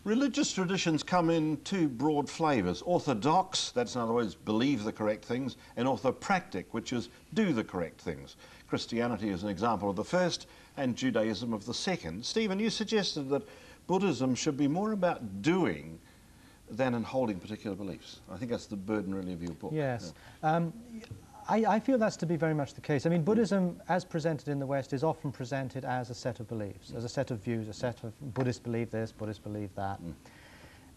Religious traditions come in two broad flavours. Orthodox, that's in other words, believe the correct things, and orthopractic, which is do the correct things. Christianity is an example of the first, and Judaism of the second. Stephen, you suggested that Buddhism should be more about doing than in holding particular beliefs. I think that's the burden really of your book. Yes. Yeah. I feel that's to be very much the case. I mean, Buddhism, as presented in the West, is often presented as a set of beliefs, as a set of views, a set of Buddhists believe this, Buddhists believe that.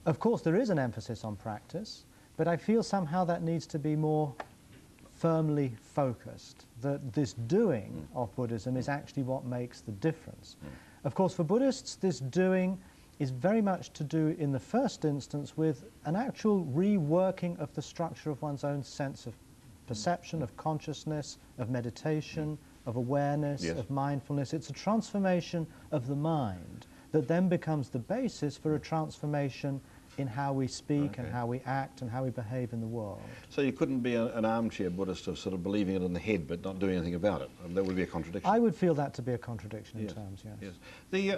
Of course, there is an emphasis on practice, but I feel somehow that needs to be more firmly focused, that this doing of Buddhism is actually what makes the difference. Of course, for Buddhists, this doing is very much to do, in the first instance, with an actual reworking of the structure of one's own sense of perception, of consciousness, of meditation, of awareness, of mindfulness. It's a transformation of the mind that then becomes the basis for a transformation in how we speak and how we act and how we behave in the world. So you couldn't be an armchair Buddhist of sort of believing it in the head but not doing anything about it. That would be a contradiction. I would feel that to be a contradiction in terms,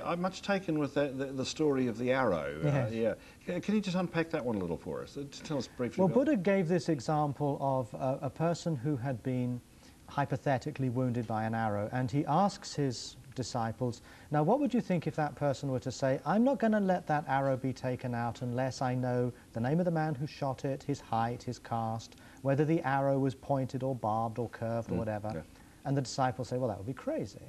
I'm much taken with the story of the arrow. Can you just unpack that one a little for us? Tell us briefly. Well, Buddha gave this example of a person who had been hypothetically wounded by an arrow, and he asks his disciples, now what would you think if that person were to say, I'm not going to let that arrow be taken out unless I know the name of the man who shot it, his height, his caste, whether the arrow was pointed or barbed or curved or whatever. And the disciples say, well, that would be crazy.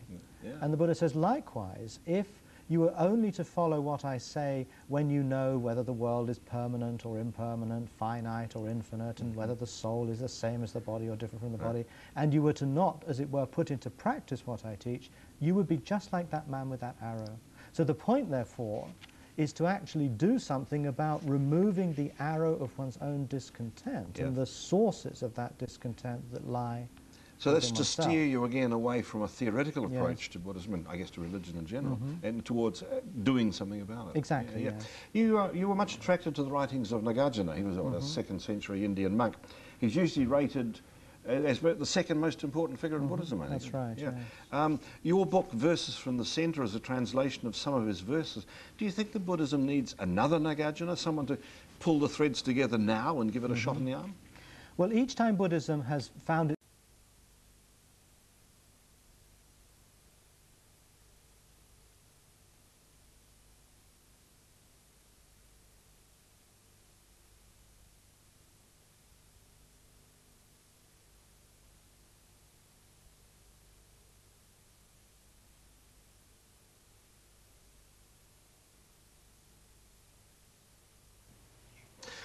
And the Buddha says, likewise, if you were only to follow what I say when you know whether the world is permanent or impermanent, finite or infinite, and whether the soul is the same as the body or different from the body, and you were to not, as it were, put into practice what I teach, you would be just like that man with that arrow. So the point, therefore, is to actually do something about removing the arrow of one's own discontent and the sources of that discontent that lie. So that's to steer you again away from a theoretical approach to Buddhism, and I guess to religion in general, and towards doing something about it. Exactly. You were much attracted to the writings of Nagarjuna. He was a 2nd century Indian monk. He's usually rated as the second most important figure in Buddhism, I think. That's right. Your book, Verses from the Centre, is a translation of some of his verses. Do you think that Buddhism needs another Nagarjuna, someone to pull the threads together now and give it a shot in the arm? Well, each time Buddhism has found it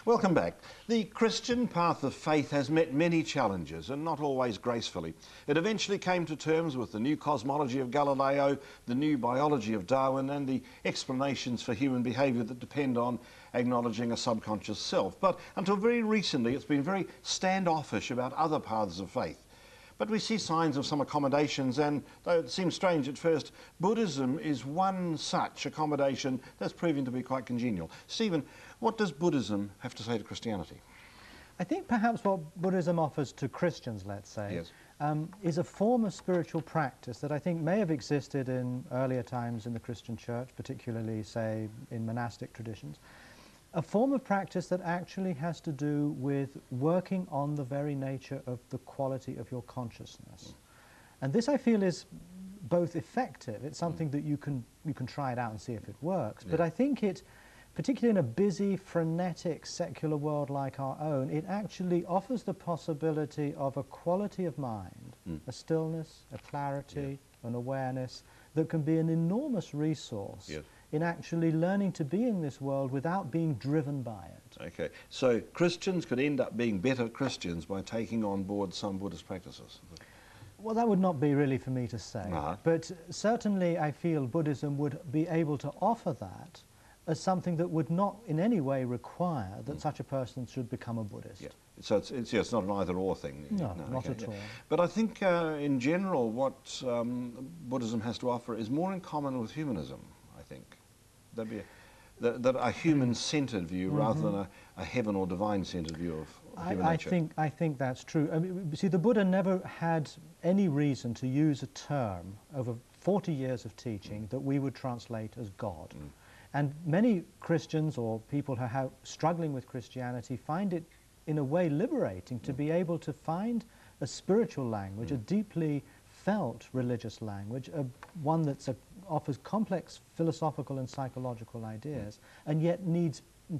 Welcome back. The Christian path of faith has met many challenges, and not always gracefully. It eventually came to terms with the new cosmology of Galileo, the new biology of Darwin, and the explanations for human behaviour that depend on acknowledging a subconscious self. But until very recently, it's been very standoffish about other paths of faith. But we see signs of some accommodations, and though it seems strange at first, Buddhism is one such accommodation that's proving to be quite congenial. Stephen, what does Buddhism have to say to Christianity? I think perhaps what Buddhism offers to Christians, let's say, is a form of spiritual practice that I think may have existed in earlier times in the Christian church, particularly, say, in monastic traditions. A form of practice that actually has to do with working on the very nature of the quality of your consciousness. And this, I feel, is both effective. It's something that you can try it out and see if it works. But I think it, particularly in a busy, frenetic, secular world like our own, it actually offers the possibility of a quality of mind, a stillness, a clarity, an awareness that can be an enormous resource in actually learning to be in this world without being driven by it. Okay, so Christians could end up being better Christians by taking on board some Buddhist practices? Well, that would not be really for me to say, but certainly I feel Buddhism would be able to offer that as something that would not in any way require that such a person should become a Buddhist. So it's not an either-or thing? No, not at all. But I think in general what Buddhism has to offer is more in common with humanism, I think. That'd be a human-centred view rather than a heaven or divine-centred view of human nature. I think that's true. I mean, see, the Buddha never had any reason to use a term over 40 years of teaching that we would translate as God. And many Christians or people who are struggling with Christianity find it in a way liberating to be able to find a spiritual language, a deeply felt religious language, one that offers complex philosophical and psychological ideas, and yet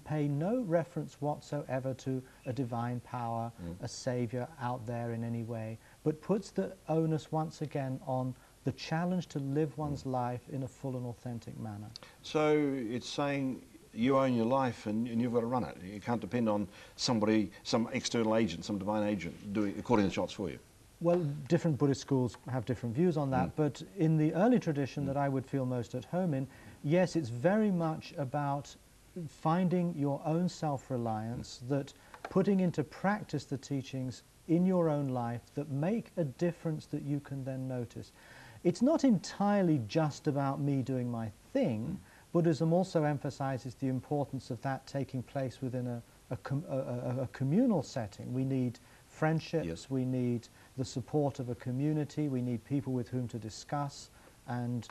pay no reference whatsoever to a divine power, a savior out there in any way, but puts the onus once again on the challenge to live one's life in a full and authentic manner. So it's saying you own your life and you've got to run it. You can't depend on somebody, some external agent, some divine agent calling the shots for you. Well, different Buddhist schools have different views on that, but in the early tradition that I would feel most at home in, yes, it's very much about finding your own self-reliance, that putting into practice the teachings in your own life that make a difference that you can then notice. It's not entirely just about me doing my thing. Buddhism also emphasizes the importance of that taking place within a communal setting. We need friendships, we need the support of a community, we need people with whom to discuss and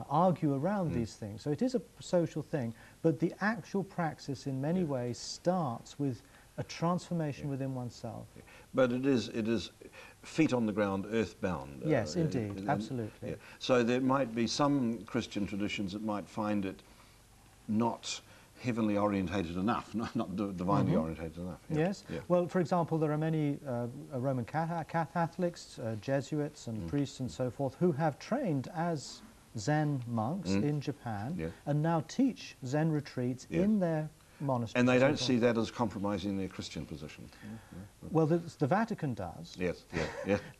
argue around these things. So it is a social thing, but the actual praxis in many ways starts with a transformation within oneself. But it is feet on the ground, earthbound. Yes, indeed, absolutely. So there might be some Christian traditions that might find it not heavenly orientated enough, not divinely orientated enough. Yes. Well, for example, there are many Roman Catholics, Jesuits and priests and so forth who have trained as Zen monks in Japan and now teach Zen retreats in their monasteries. And they don't see that as compromising their Christian position. Well, the Vatican does. Yes,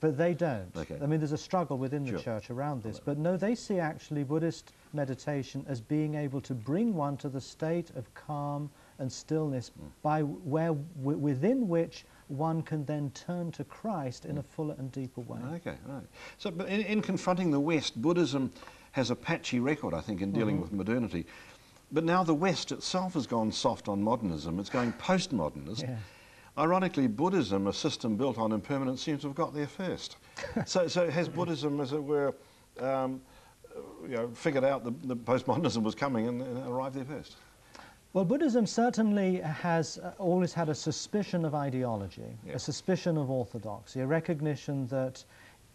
But they don't. Okay. I mean, there's a struggle within the church around this. But no, they see actually Buddhist meditation as being able to bring one to the state of calm and stillness within which one can then turn to Christ in a fuller and deeper way. Okay, right. So but in confronting the West, Buddhism has a patchy record, I think, in dealing with modernity. But now the West itself has gone soft on modernism. It's going postmodernist. Yeah. Ironically, Buddhism, a system built on impermanence, seems to have got there first. so has Buddhism, as it were, figured out the postmodernism was coming and arrived there first? Well, Buddhism certainly has always had a suspicion of ideology, a suspicion of orthodoxy, a recognition that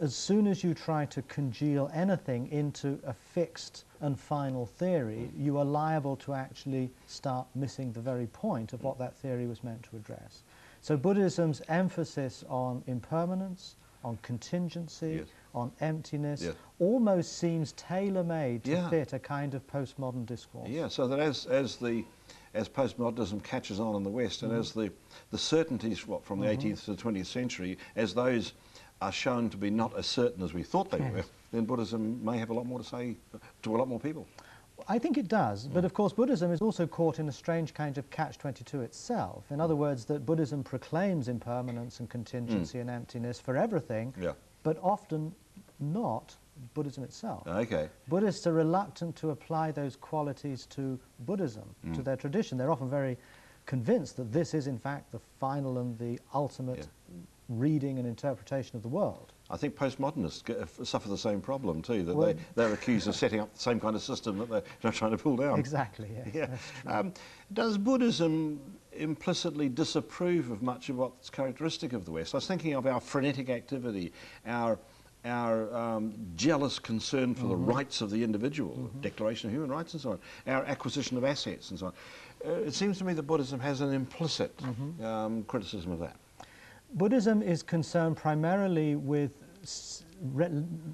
as soon as you try to congeal anything into a fixed and final theory, you are liable to actually start missing the very point of what that theory was meant to address. So Buddhism's emphasis on impermanence, on contingency, on emptiness, almost seems tailor-made to fit a kind of postmodern discourse. Yeah, so that as postmodernism catches on in the West, and as the certainties from the 18th to the 20th century, as those are shown to be not as certain as we thought they were, then Buddhism may have a lot more to say to a lot more people. I think it does, but of course Buddhism is also caught in a strange kind of catch-22 itself. In other words, that Buddhism proclaims impermanence and contingency and emptiness for everything, but often not Buddhism itself. Okay. Buddhists are reluctant to apply those qualities to Buddhism, to their tradition. They're often very convinced that this is in fact the final and the ultimate reading and interpretation of the world. I think postmodernists suffer the same problem too, that they're accused of setting up the same kind of system that they're trying to pull down. Exactly, yes. Does Buddhism implicitly disapprove of much of what's characteristic of the West? I was thinking of our frenetic activity, our jealous concern for the rights of the individual, Declaration of Human Rights and so on, our acquisition of assets and so on. It seems to me that Buddhism has an implicit criticism of that. Buddhism is concerned primarily with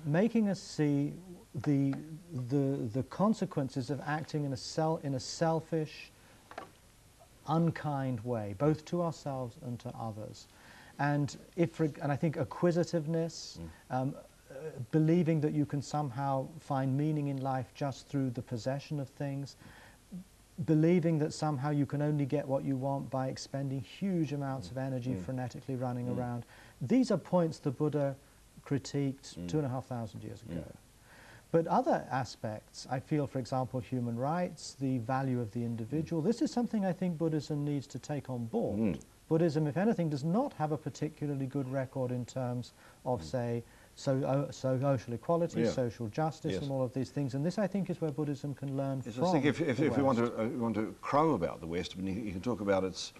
making us see the consequences of acting in a selfish, unkind way, both to ourselves and to others. And I think acquisitiveness, believing that you can somehow find meaning in life just through the possession of things, believing that somehow you can only get what you want by expending huge amounts of energy frenetically running around. These are points the Buddha critiqued 2,500 years ago. But other aspects, I feel, for example, human rights, the value of the individual, this is something I think Buddhism needs to take on board. Buddhism, if anything, does not have a particularly good record in terms of, say, social equality, Yeah. social justice, Yes. and all of these things. And this, I think, is where Buddhism can learn Yes, from I think if the we want West. to crow about the West, I mean, you can talk about its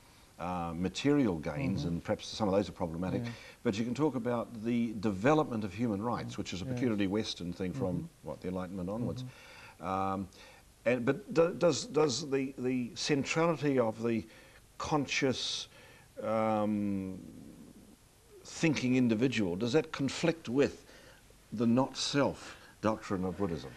material gains, and perhaps some of those are problematic, Yeah. but you can talk about the development of human rights, which is a Yes. peculiarly Western thing from, what, the Enlightenment onwards. But does the centrality of the conscious thinking individual, does that conflict with the not-self doctrine of Buddhism?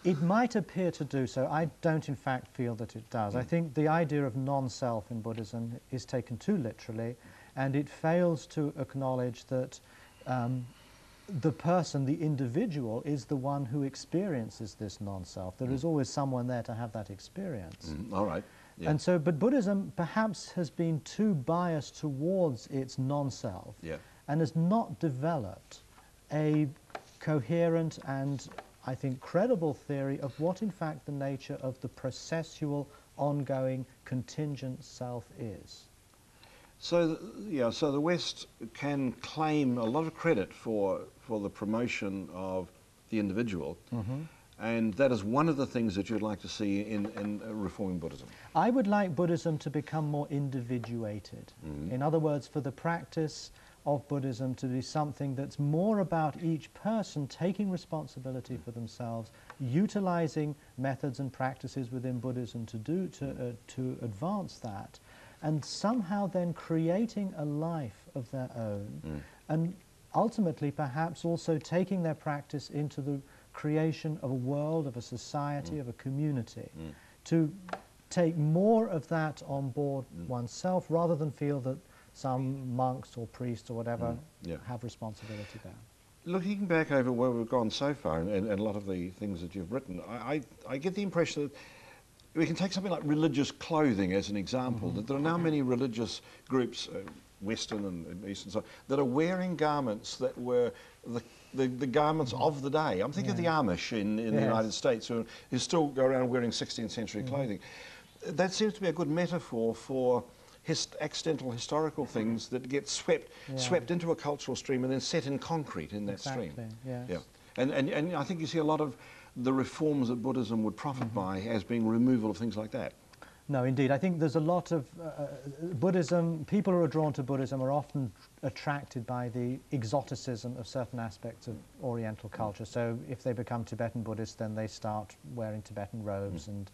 It might appear to do so. I don't, in fact, feel that it does. I think the idea of non-self in Buddhism is taken too literally, and it fails to acknowledge that the person, the individual, is the one who experiences this non-self. There is always someone there to have that experience. All right. Yeah. And so, but Buddhism perhaps has been too biased towards its non-self, Yeah. and has not developed a coherent and, I think, credible theory of what, in fact, the nature of the processual, ongoing, contingent self is. So, so the West can claim a lot of credit for the promotion of the individual, and that is one of the things that you'd like to see in reforming Buddhism. I would like Buddhism to become more individuated. In other words, for the practice of Buddhism to be something that's more about each person taking responsibility for themselves, utilizing methods and practices within Buddhism to advance that, and somehow then creating a life of their own, and ultimately perhaps also taking their practice into the creation of a world, of a society, of a community, to take more of that on board oneself, rather than feel that some monks or priests or whatever have responsibility there. Looking back over where we've gone so far, and a lot of the things that you've written, I get the impression that we can take something like religious clothing as an example, that there are now many religious groups, Western and Eastern, so, that are wearing garments that were the garments of the day. I'm thinking of the Amish in the United States who still go around wearing 16th century clothing. That seems to be a good metaphor for accidental historical things that get swept into a cultural stream and then set in concrete in that stream. Yes. Yeah. And I think you see a lot of the reforms that Buddhism would profit by as being removal of things like that. No, indeed. I think there's a lot of Buddhism, people who are drawn to Buddhism are often attracted by the exoticism of certain aspects of Oriental culture. So if they become Tibetan Buddhists, then they start wearing Tibetan robes and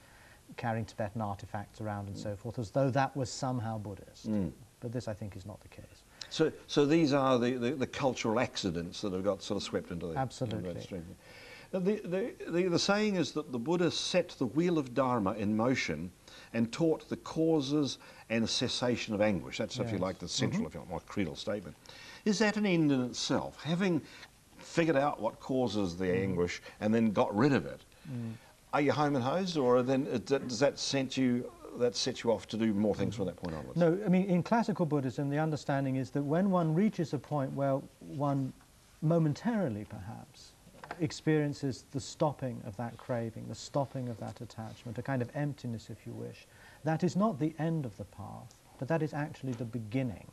carrying Tibetan artifacts around and so forth, as though that was somehow Buddhist. But this, I think, is not the case. So these are the cultural accidents that have got sort of swept into the Absolutely. stream. Now, the saying is that the Buddha set the wheel of Dharma in motion and taught the causes and cessation of anguish. That's, if you like, the central, if you like, more creedal statement. Is that an end in itself? Having figured out what causes the anguish and then got rid of it, are you home and hosed, or then does that set you off to do more things from that point onwards? No, I mean, in classical Buddhism, the understanding is that when one reaches a point where one momentarily, perhaps, experiences the stopping of that craving, the stopping of that attachment, a kind of emptiness, if you wish, that is not the end of the path, but that is actually the beginning.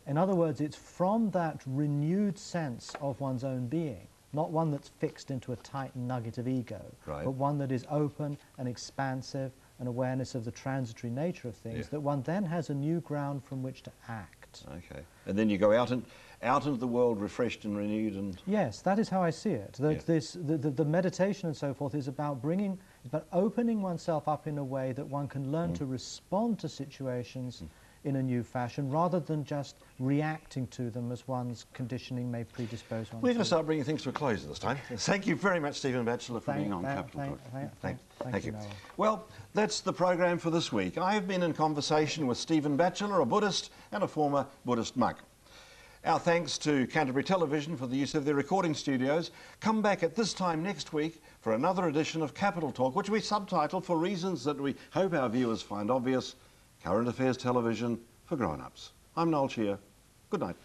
In other words, it's from that renewed sense of one's own being, not one that's fixed into a tight nugget of ego, but one that is open and expansive, an awareness of the transitory nature of things, that one then has a new ground from which to act. Okay. And then you go out into the world refreshed and renewed and... Yes, that is how I see it. That the meditation and so forth is about opening oneself up in a way that one can learn to respond to situations in a new fashion, rather than just reacting to them as one's conditioning may predispose one. We're going to start bringing things to a close this time. Thank you very much, Stephen Batchelor, for being on Capital Talk. Thank you. Noel. Well, that's the program for this week. I have been in conversation with Stephen Batchelor, a Buddhist and a former Buddhist monk. Our thanks to Canterbury Television for the use of their recording studios. Come back at this time next week for another edition of Capital Talk, which we subtitled, for reasons that we hope our viewers find obvious, Current Affairs Television for Grown-Ups. I'm Noel. Good night.